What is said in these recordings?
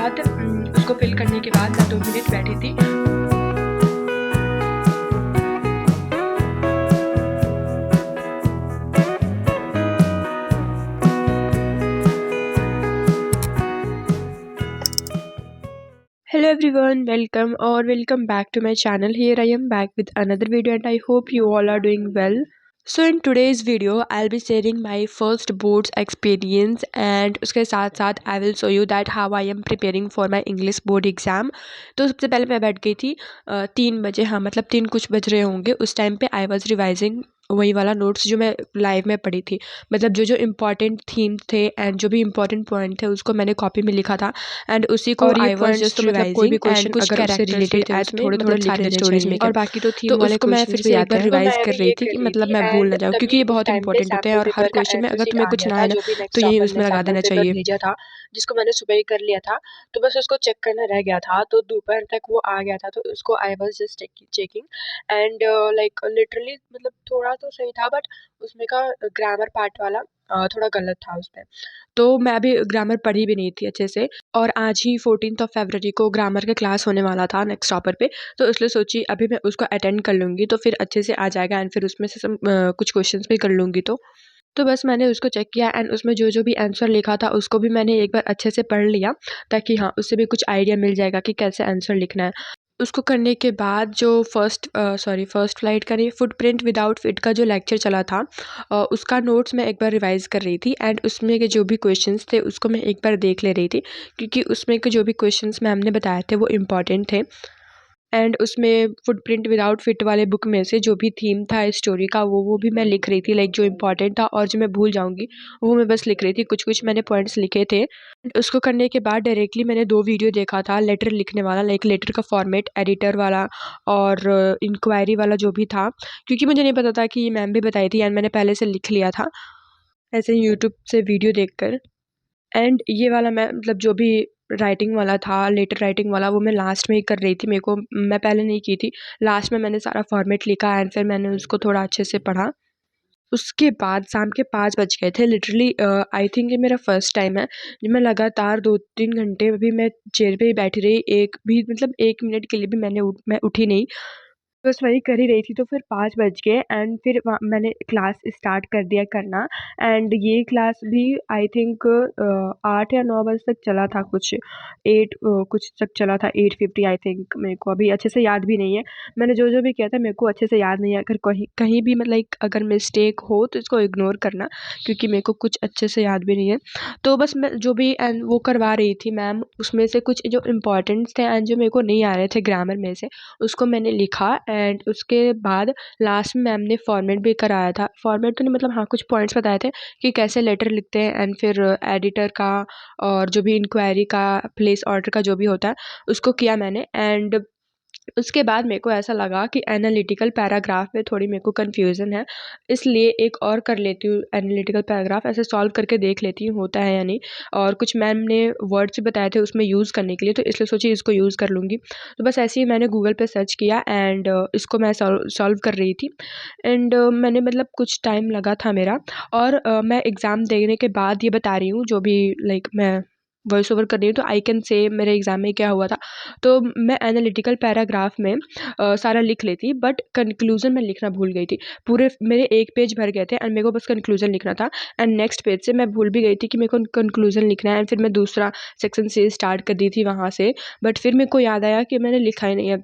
बाद उसको फिल करने के बाद मैं 2 मिनट बैठी थी। Hello everyone, welcome back to my channel. Here I am back with another video and I hope you all are doing well. So in today's video I'll be sharing my first boards experience and उसके साथ साथ I will show you that how I am preparing for my English board exam. तो सबसे पहले मैं बैठ गई थी 3 बजे, हाँ मतलब 3 कुछ बज रहे होंगे। उस टाइम पे आई वॉज रिवाइजिंग वही वाला नोट्स जो मैं लाइव में पढ़ी थी, मतलब जो इम्पॉर्टेंट थीम थे एंड जो भी इम्पॉर्टेंट पॉइंट थे उसको मैंने कॉपी में लिखा था एंड उसी को आई वाज जस्ट मतलब कोई भी रिवाइजिंग क्वेश्चन एंड कुछ अगर उससे कैरेक्टर्स भी रिलेटेड थे है उसमें, थोड़े मतलब लिख सारे देने स्टोरीज चाहिए में के। और बाकी तो थीम तो वाले उसको मैं फिर क्वेश्चंस भी से एक आते बार हैं। रिवाइज कर रही थी कि मतलब मैं भूल ना जाऊँ, क्योंकि ये बहुत इंपॉर्टेंट होते हैं और हर क्वेश्चन में अगर तुम्हें कुछ ना है ना तो यही उसमें लगा देना चाहिए। भेजा था जिसको मैंने सुबह ही कर लिया था, तो बस उसको चेक करना रह गया था, तो दोपहर तक वो आ गया था, तो उसको I was just checking and like literally मतलब थोड़ा तो सही था बट उसमें का ग्रामर पार्ट वाला थोड़ा गलत था उसमें। तो मैं अभी ग्रामर पढ़ी भी नहीं थी अच्छे से और आज ही 14 फरवरी को ग्रामर का क्लास होने वाला था नेक्स्ट टॉपर पे, तो इसलिए सोची अभी मैं उसको अटेंड कर लूँगी तो फिर अच्छे से आ जाएगा एंड फिर उसमें से कुछ क्वेश्चंस भी कर लूँगी। तो बस मैंने उसको चेक किया एंड उसमें जो भी आंसर लिखा था उसको भी मैंने एक बार अच्छे से पढ़ लिया, ताकि हाँ उससे भी कुछ आइडिया मिल जाएगा कि कैसे आंसर लिखना है। उसको करने के बाद जो फर्स्ट फ्लाइट का नहीं, फुटप्रिंट विदाउट फिट का जो लेक्चर चला था उसका नोट्स मैं एक बार रिवाइज़ कर रही थी एंड उसमें के जो भी क्वेश्चंस थे उसको मैं एक बार देख ले रही थी, क्योंकि उसमें के जो भी क्वेश्चंस मैम ने बताए थे वो इम्पॉर्टेंट थे। एंड उसमें फुटप्रिंट विदाउट फिट वाले बुक में से जो भी थीम था स्टोरी का वो भी मैं लिख रही थी, लाइक जो इम्पोर्टेंट था और जो मैं भूल जाऊंगी वो मैं बस लिख रही थी। कुछ मैंने पॉइंट्स लिखे थे। उसको करने के बाद डायरेक्टली मैंने 2 वीडियो देखा था लेटर लिखने वाला, लाइक लेटर का फॉर्मेट एडिटर वाला और इंक्वायरी वाला जो भी था, क्योंकि मुझे नहीं पता था कि ये मैम भी बताई थी एंड मैंने पहले से लिख लिया था ऐसे ही यूट्यूब से वीडियो देखकर। एंड ये वाला मैं मतलब जो भी राइटिंग वाला था, लेटर राइटिंग वाला, वो मैं लास्ट में ही कर रही थी। मैं पहले नहीं की थी। लास्ट में मैंने सारा फॉर्मेट लिखा एंड फिर मैंने उसको थोड़ा अच्छे से पढ़ा। उसके बाद शाम के 5 बज गए थे लिटरली। आई थिंक ये मेरा फर्स्ट टाइम है जब मैं लगातार 2-3 घंटे भी मैं चेयर पे ही बैठी रही। एक भी मतलब 1 मिनट के लिए भी मैं उठी नहीं। बस वही कर ही रही थी, तो फिर 5 बज गए एंड फिर मैंने क्लास स्टार्ट कर दिया करना। एंड ये क्लास भी आई थिंक 8 या 9 बजे तक चला था, कुछ 8 कुछ तक चला था, 8:50 आई थिंक। मेरे को अभी अच्छे से याद भी नहीं है। मैंने जो भी किया था मेरे को अच्छे से याद नहीं है। अगर कहीं कहीं भी मतलब लाइक अगर मिस्टेक हो तो इसको इग्नोर करना, क्योंकि मेरे को कुछ अच्छे से याद भी नहीं है। तो बस मैं जो भी एंड वो करवा रही थी मैम, उसमें से कुछ जो इम्पोर्टेंट्स थे एंड जो मेरे को नहीं आ रहे थे ग्रामर में से, उसको मैंने लिखा एंड उसके बाद लास्ट में मैम ने फॉर्मेट भी कराया था। फॉर्मेट तो नहीं मतलब हाँ कुछ पॉइंट्स बताए थे कि कैसे लेटर लिखते हैं एंड फिर एडिटर का और जो भी इंक्वायरी का, प्लेस ऑर्डर का जो भी होता है उसको किया मैंने। एंड उसके बाद मेरे को ऐसा लगा कि एनालिटिकल पैराग्राफ में थोड़ी मेरे को कन्फ्यूज़न है, इसलिए एक और कर लेती हूँ एनालिटिकल पैराग्राफ, ऐसे सॉल्व करके देख लेती हूँ होता है या नहीं। और कुछ मैम ने वर्ड्स भी बताए थे उसमें यूज़ करने के लिए, तो इसलिए सोची इसको यूज़ कर लूँगी। तो बस ऐसे ही मैंने गूगल पे सर्च किया एंड इसको मैं सॉल्व कर रही थी। एंड मैंने मतलब कुछ टाइम लगा था मेरा। और मैं एग्ज़ाम देने के बाद ये बता रही हूँ जो भी लाइक मैं वॉइस ओवर कर रही हूँ, तो आई कैन से मेरे एग्ज़ाम में क्या हुआ था। तो मैं एनालिटिकल पैराग्राफ में सारा लिख लेती बट कंक्लूज़न में लिखना भूल गई थी। पूरे मेरे 1 पेज भर गए थे एंड मेरे को बस कंक्लूज़न लिखना था एंड नेक्स्ट पेज से मैं भूल भी गई थी कि मेरे को कंक्लूज़न लिखना है एंड फिर मैं दूसरा सेक्शन से स्टार्ट कर दी थी वहाँ से। बट फिर मेरे को याद आया कि मैंने लिखा ही नहीं है,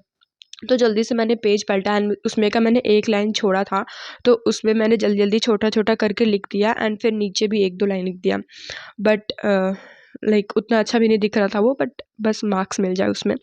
तो जल्दी से मैंने पेज पलटा एंड उसमें का मैंने एक लाइन छोड़ा था, तो उसमें मैंने जल्दी-जल्दी छोटा-छोटा करके लिख दिया एंड फिर नीचे भी 1-2 लाइन लिख दिया। बट लाइक उतना अच्छा भी नहीं दिख रहा था वो, बट बस मार्क्स मिल जाए उसमें।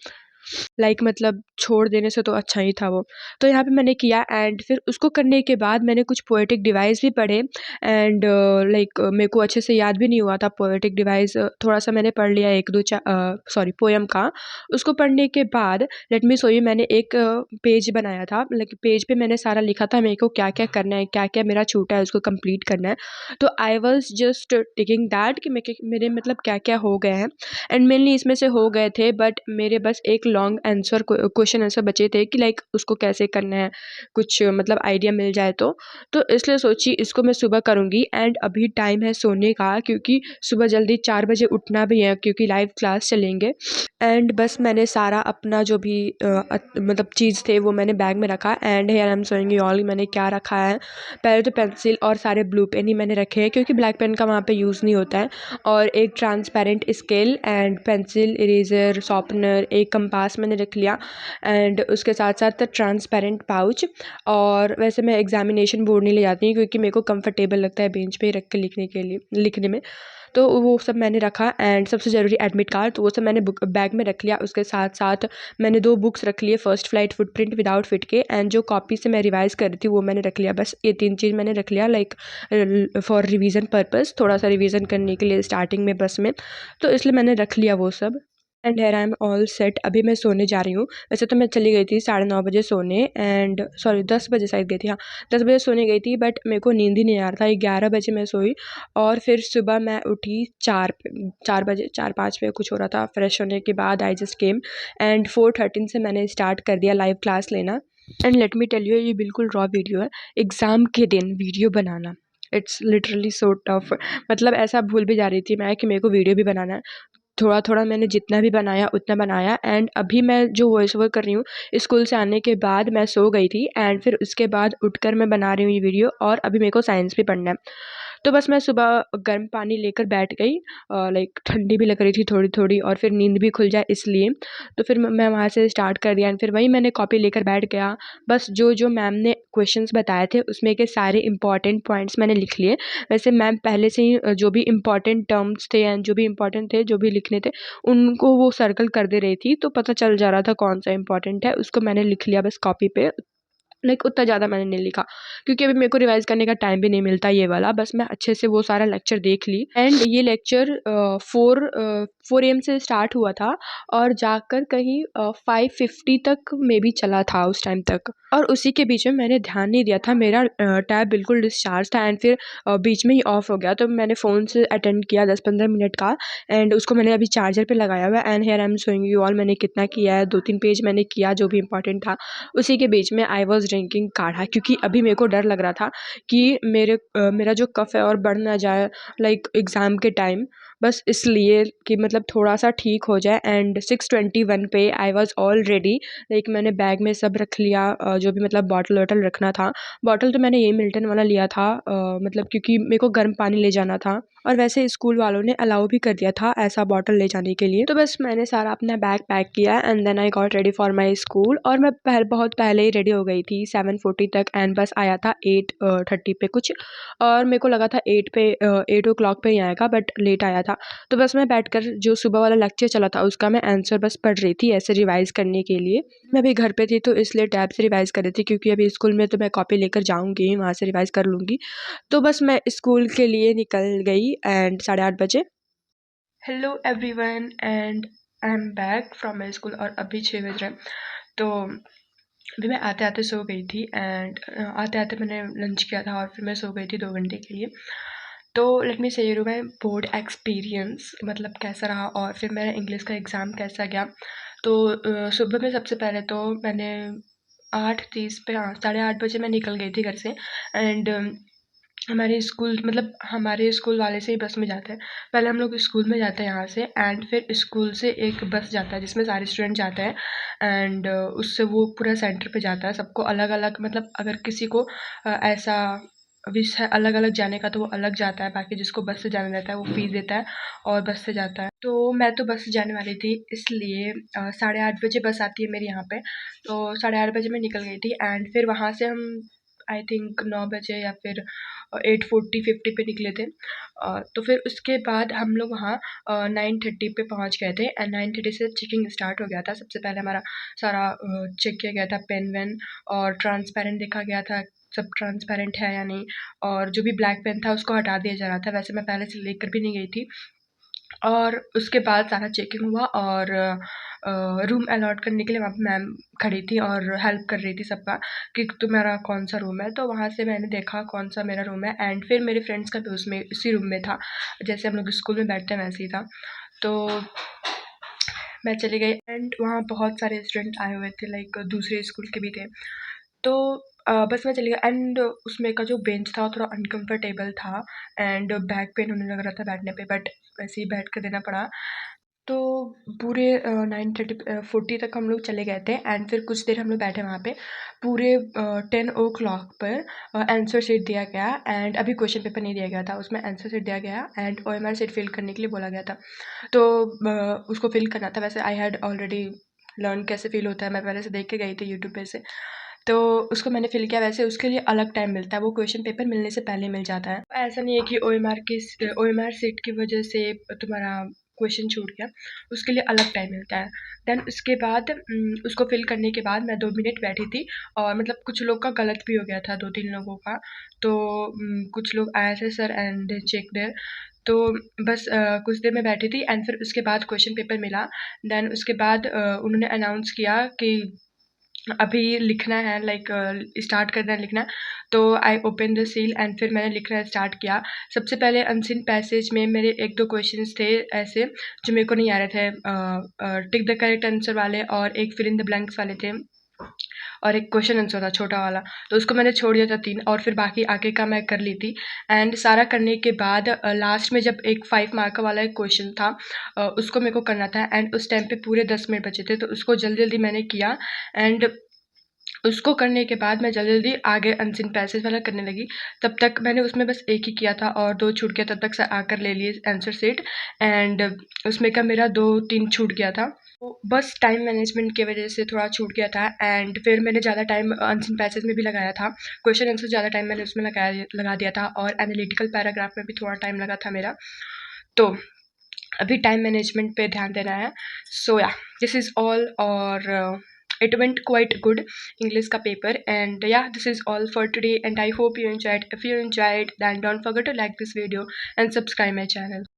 लाइक मतलब छोड़ देने से तो अच्छा ही था वो। तो यहाँ पे मैंने किया एंड फिर उसको करने के बाद मैंने कुछ पोएटिक डिवाइस भी पढ़े एंड लाइक मेरे को अच्छे से याद भी नहीं हुआ था पोएटिक डिवाइस। थोड़ा-सा मैंने पढ़ लिया 1-2 पोएम का। उसको पढ़ने के बाद लेट मी शो यू, मैंने एक पेज बनाया था, लाइक पेज पे मैंने सारा लिखा था मेरे को क्या-क्या करना है, क्या-क्या मेरा छूटा है उसको कंप्लीट करना है। तो I was just ticking that कि मेरे मतलब क्या-क्या हो गए हैं एंड मेनली इसमें से हो गए थे, बट मेरे बस एक लॉन्ग आंसर क्वेश्चन आंसर बचे थे कि लाइक उसको कैसे करना है, कुछ मतलब आइडिया मिल जाए तो इसलिए सोची इसको मैं सुबह करूँगी। एंड अभी टाइम है सोने का, क्योंकि सुबह जल्दी 4 बजे उठना भी है क्योंकि लाइव क्लास चलेंगे। एंड बस मैंने सारा अपना जो भी मतलब चीज़ थे वो मैंने बैग में रखा। And here I am showing you all मैंने क्या रखा है। पहले तो पेंसिल और सारे ब्लू पेन ही मैंने रखे हैं क्योंकि ब्लैक पेन का वहाँ पे यूज़ नहीं होता है। और एक transparent scale and pencil, eraser, sharpener, एक कंपास मैंने रख लिया। एंड उसके साथ साथ ट्रांसपेरेंट पाउच। और वैसे मैं एग्जामिनेशन बोर्ड नहीं ले जाती हूँ क्योंकि मेरे को कंफर्टेबल लगता है बेंच पे रख के लिखने में। तो वो सब मैंने रखा। एंड सबसे ज़रूरी एडमिट कार्ड, तो वो सब मैंने बैग में रख लिया। उसके साथ साथ मैंने 2 बुक्स रख लिए, first flight footprint without fit के, एंड जो कॉपी से मैं रिवाइज़ कर रही थी वो मैंने रख लिया। बस ये 3 चीज़ मैंने रख लिया लाइक फॉर रिवीजन पर्पस, थोड़ा सा रिवीजन करने के लिए स्टार्टिंग में बस में, तो इसलिए मैंने रख लिया वो सब। And here I am all set, अभी मैं सोने जा रही हूँ। वैसे तो मैं चली गई थी 9:30 बजे सोने, एंड सॉरी 10 बजे शायद गई थी, हाँ 10 बजे सोने गई थी, बट मेरे को नींद ही नहीं आ रहा था। 11 बजे मैं सोई और फिर सुबह मैं उठी 4 बजे, 4-5 पे कुछ हो रहा था। फ्रेश होने के बाद आई जस्ट केम एंड 4:13 से मैंने स्टार्ट कर दिया लाइव क्लास लेना। And let me tell you, ये बिल्कुल रॉ वीडियो है। एग्ज़ाम के दिन वीडियो बनाना, इट्स लिटरली सो टफ। मतलब ऐसा भूल भी जा रही थी मैं कि मेरे को वीडियो भी बनाना है। थोड़ा-थोड़ा मैंने जितना भी बनाया उतना बनाया। एंड अभी मैं जो वॉइस ओवर कर रही हूँ, स्कूल से आने के बाद मैं सो गई थी एंड फिर उसके बाद उठकर मैं बना रही हूँ ये वीडियो, और अभी मेरे को साइंस भी पढ़ना है। तो बस मैं सुबह गर्म पानी लेकर बैठ गई, लाइक ठंडी भी लग रही थी थोड़ी-थोड़ी और फिर नींद भी खुल जाए इसलिए। तो फिर मैं वहाँ से स्टार्ट कर दिया एंड फिर वहीं मैंने कॉपी लेकर बैठ गया। बस जो मैम ने क्वेश्चंस बताए थे उसमें के सारे इम्पोर्टेंट पॉइंट्स मैंने लिख लिए। वैसे मैम पहले से ही जो भी इम्पोर्टेंट टर्म्स थे एंड जो भी इम्पोर्टेंट थे, जो भी लिखने थे, उनको वो सर्कल कर दे रही थी, तो पता चल जा रहा था कौन-सा इम्पोर्टेंट है, उसको मैंने लिख लिया बस कॉपी पे। लाइक उतना ज़्यादा मैंने नहीं लिखा क्योंकि अभी मेरे को रिवाइज़ करने का टाइम भी नहीं मिलता ये वाला। बस मैं अच्छे से वो सारा लेक्चर देख ली। एंड ये लेक्चर 4 एम से स्टार्ट हुआ था और जाकर कहीं 5:50 तक मे बी चला था उस टाइम तक। और उसी के बीच में मैंने ध्यान नहीं दिया था, मेरा टैब बिल्कुल डिस्चार्ज था एंड फिर बीच में ही ऑफ हो गया। तो मैंने फ़ोन से अटेंड किया 10-15 मिनट का, एंड उसको मैंने अभी चार्जर पे लगाया हुआ है। And here I am showing you all मैंने कितना किया है। 2-3 पेज मैंने किया जो भी इम्पोर्टेंट था। उसी के बीच में आई वाज़ ड्रिंकिंग काढ़ा, क्योंकि अभी मेरे को डर लग रहा था कि मेरा जो कफ़ है और बढ़ ना जाए लाइक एग्ज़ाम के टाइम, बस इसलिए कि मतलब थोड़ा-सा ठीक हो जाए। एंड 6:21 पे I was all ready, like मैंने बैग में सब रख लिया, जो भी मतलब बॉटल-वॉटल रखना था। बॉटल तो मैंने यही मिल्टन वाला लिया था, मतलब क्योंकि मेरे को गर्म पानी ले जाना था और वैसे स्कूल वालों ने अलाउ भी कर दिया था ऐसा बॉटल ले जाने के लिए। तो बस मैंने सारा अपना बैग पैक किया and then I got ready for my school. और मैं बहुत पहले ही रेडी हो गई थी 7:40 तक, एंड बस आया था 8:30 पे कुछ, और मेरे को लगा था 8 ओ क्लॉक पे ही आएगा, बट लेट आया था। तो बस मैं बैठकर जो सुबह वाला लेक्चर चला था उसका मैं आंसर बस पढ़ रही थी ऐसे रिवाइज़ करने के लिए। मैं अभी घर पे थी तो इसलिए टैब से रिवाइज़ कर रही थी, क्योंकि अभी स्कूल में तो मैं कॉपी लेकर जाऊँगी, वहाँ से रिवाइज़ कर लूँगी। तो बस मैं स्कूल के लिए निकल गई एंड 8:30 बजे। Hello everyone and I am back from my school और अभी 6 बज रहे हैं। तो अभी मैं आते-आते सो गई थी एंड आते-आते मैंने लंच किया था और फिर मैं सो गई थी 2 घंटे के लिए। तो लेट मी से यू माय बोर्ड एक्सपीरियंस, मतलब कैसा रहा और फिर मेरा इंग्लिश का एग्ज़ाम कैसा गया। तो सुबह में सबसे पहले तो मैंने 8:30 पे, हाँ 8:30 बजे मैं निकल गई थी घर से। एंड हमारे स्कूल वाले से ही बस में जाते हैं। पहले हम लोग स्कूल में जाते हैं यहाँ से, एंड फिर स्कूल से एक बस जाता है जिसमें सारे स्टूडेंट जाते हैं। एंड उससे वो पूरा सेंटर पे जाता है। सबको अलग-अलग, मतलब अगर किसी को ऐसा विश है अलग-अलग जाने का तो वो अलग जाता है, बाकी जिसको बस से जाना रहता है वो फ़ीस देता है और बस से जाता है। तो मैं तो बस से जाने वाली थी, इसलिए 8:30 बजे बस आती है मेरे यहाँ पे। तो 8:30 बजे मैं निकल गई थी एंड फिर वहाँ से हम आई थिंक 9 बजे या फिर 8:40-50 पे निकले थे। तो फिर उसके बाद हम लोग वहाँ 9:30 पे पहुँच गए थे एंड 9:30 से चेकिंग स्टार्ट हो गया था। सबसे पहले हमारा सारा चेक किया गया था, पेन-वेन और ट्रांसपेरेंट देखा गया था, सब ट्रांसपेरेंट है या नहीं, और जो भी ब्लैक पेन था उसको हटा दिया जा रहा था। वैसे मैं पहले से लेकर भी नहीं गई थी। और उसके बाद सारा चेकिंग हुआ और रूम अलॉट करने के लिए वहाँ पे मैम खड़ी थी और हेल्प कर रही थी सबका कि तुम्हारा कौन-सा रूम है। तो वहाँ से मैंने देखा कौन-सा मेरा रूम है एंड फिर मेरे फ्रेंड्स का भी उसी रूम में था। जैसे हम लोग स्कूल में बैठते हैं वैसे ही था। तो मैं चली गई एंड वहाँ बहुत सारे स्टूडेंट आए हुए थे, लाइक दूसरे स्कूल के भी थे। तो बस मैं चली गई एंड उसमें का जो बेंच था वो थोड़ा अनकंफर्टेबल था एंड बैक पेन होने लग रहा था बैठने पे, बट वैसे ही बैठ कर देना पड़ा। तो पूरे 9:30 40 तक हम लोग चले गए थे एंड फिर कुछ देर हम लोग बैठे वहाँ पे। पूरे 10 o'clock पर आंसर शीट दिया गया एंड अभी क्वेश्चन पेपर नहीं दिया गया था, उसमें आंसर शीट दिया गया एंड OMR शीट फिल करने के लिए बोला गया था। तो उसको फिल करना था। वैसे आई हैड ऑलरेडी लर्न कैसे फिल होता है, मैं पहले से देख के गई थी यूट्यूब पे से। तो उसको मैंने फिल किया। वैसे उसके लिए अलग टाइम मिलता है, वो क्वेश्चन पेपर मिलने से पहले मिल जाता है। ऐसा नहीं है कि OMR सीट की वजह से तुम्हारा क्वेश्चन छूट गया, उसके लिए अलग टाइम मिलता है। देन उसके बाद उसको फिल करने के बाद मैं 2 मिनट बैठी थी और मतलब कुछ लोग का गलत भी हो गया था, 2-3 लोगों का। तो कुछ लोग आए थे सर एंड चेक देयर। तो बस कुछ देर मैं बैठी थी एंड फिर उसके बाद क्वेश्चन पेपर मिला। देन उसके बाद उन्होंने अनाउंस किया कि अभी लिखना है, लाइक स्टार्ट करना है लिखना। तो I open the seal and फिर मैंने लिखना स्टार्ट किया। सबसे पहले अनसीन पैसेज में मेरे 1-2 क्वेश्चंस थे ऐसे जो मेरे को नहीं आ रहे थे, टिक द करेक्ट आंसर वाले, और एक फिल इन द ब्लैंक्स वाले थे, और एक क्वेश्चन आंसर था छोटा वाला। तो उसको मैंने छोड़ दिया था 3, और फिर बाकी आगे का मैं कर ली थी। एंड सारा करने के बाद लास्ट में जब एक 5 मार्क वाला एक क्वेश्चन था, उसको मेरे को करना था एंड उस टाइम पे पूरे 10 मिनट बचे थे, तो उसको जल्दी-जल्दी मैंने किया एंड उसको करने के बाद मैं जल्दी-जल्दी आगे अनसीन पैसेज वाला करने लगी। तब तक मैंने उसमें बस 1 ही किया था और 2 छूट गया, तब तक सर आकर ले लिए आंसर शीट एंड उसमें का मेरा 2-3 छूट गया था। तो बस टाइम मैनेजमेंट की वजह से थोड़ा छूट गया था एंड फिर मैंने ज़्यादा टाइम अनसीन पैसेज में भी लगाया था। क्वेश्चन आंसर ज़्यादा टाइम मैंने उसमें लगा दिया था और एनालिटिकल पैराग्राफ में भी थोड़ा टाइम लगा था मेरा। तो अभी टाइम मैनेजमेंट पे ध्यान देना है। सो या दिस इज़ ऑल, और it went quite good English ka paper, and yeah, this is all for today and I hope you enjoyed. If you enjoyed, then don't forget to like this video and subscribe my channel.